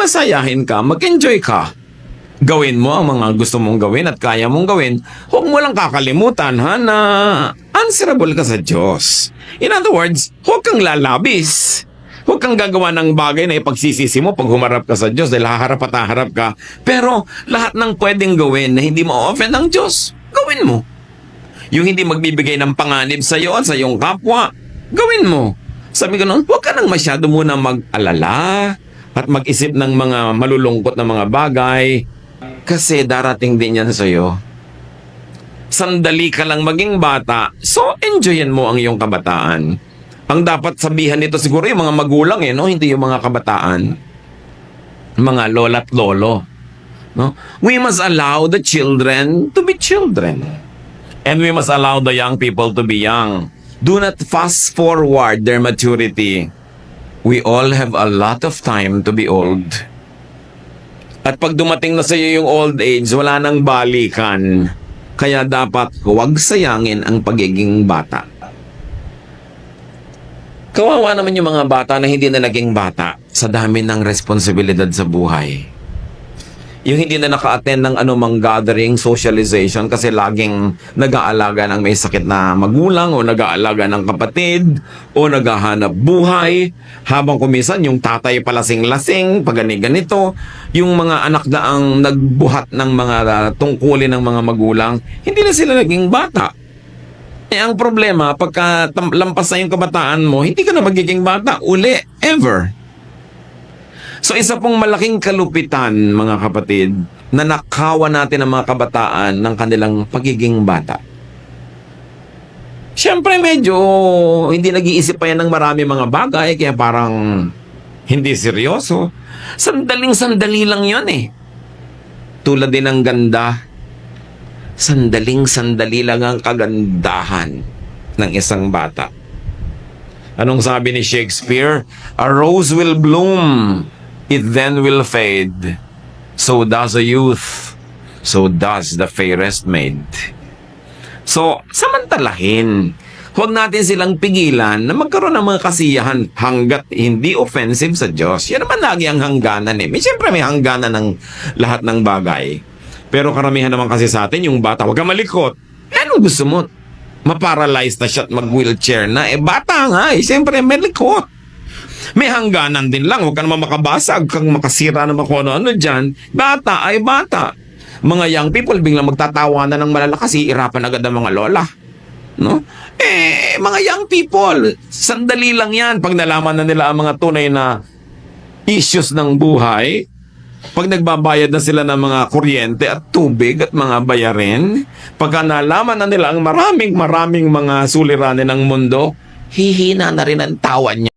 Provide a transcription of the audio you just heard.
masayahin ka, mag-enjoy ka. Gawin mo ang mga gusto mong gawin at kaya mong gawin. Huwag mo lang kakalimutan ha na answerable ka sa Diyos. In other words, huwag kang lalabis. Huwag kang gagawa ng bagay na ipagsisisi mo pag humarap ka sa Diyos dahil haharap at haharap ka. Pero lahat ng pwedeng gawin na hindi mo offend ang Diyos, gawin mo. Yung hindi magbibigay ng panganib sa iyo at sa iyong kapwa, gawin mo. Sabi ko noon, huwag ka nang masyado muna mag-alala at mag-isip ng mga malulungkot na mga bagay. Kasi darating din yan sa'yo. Sandali ka lang maging bata, so enjoyin mo ang iyong kabataan. Ang dapat sabihan nito siguro yung mga magulang no? Hindi yung mga kabataan. Mga lola at lolo. No? We must allow the children to be children. And we must allow the young people to be young. Do not fast forward their maturity. We all have a lot of time to be old. At pag dumating na sa iyo yung old age, wala nang balikan. Kaya dapat huwag sayangin ang pagiging bata. Kawawa naman yung mga bata na hindi na naging bata sa dami ng responsibilidad sa buhay. Yung hindi na naka-attend ng anumang gathering, socialization kasi laging nag-aalaga ng may sakit na magulang o nag-aalaga ng kapatid o naghahanap buhay habang kumisan yung tatay palasing-lasing pag ganito yung mga anak na ang nagbuhat ng mga tungkulin ng mga magulang, hindi na sila naging bata. Ang problema, pagka lampas na yung kabataan mo, hindi ka na magiging bata uli, ever. So isa pong malaking kalupitan, mga kapatid, na nakawa natin ang mga kabataan ng kanilang pagiging bata. Siyempre medyo hindi nag-iisip pa yan ng marami mga bagay, kaya parang hindi seryoso. Sandaling-sandali lang yun eh. Tulad din ng ganda, sandaling-sandali lang ang kagandahan ng isang bata. Anong sabi ni Shakespeare? A rose will bloom, it then will fade. So does a youth, so does the fairest maid. So, samantalahin. Huwag natin silang pigilan na magkaroon ng mga kasiyahan hanggat hindi offensive sa Diyos. Yan naman lagi ang hangganan eh. Siyempre may hangganan ng lahat ng bagay. Pero karamihan naman kasi sa atin, yung bata, huwag ka malikot. Anong gusto mo? Maparalyzed na siya at mag-wheelchair na. Bata nga eh. Siyempre may likot. May hangganan din lang. Huwag ka naman makabasag, kang makasira naman kung ano-ano dyan. Bata ay bata. Mga young people, biglang magtatawanan ng malalakas, iirapan agad ang mga lola. No? Mga young people, sandali lang yan. Pag nalaman na nila ang mga tunay na issues ng buhay, pag nagbabayad na sila ng mga kuryente at tubig at mga bayarin, pagka nalaman na nila ang maraming mga suliranin ng mundo, hihina na rin ang tawa niya.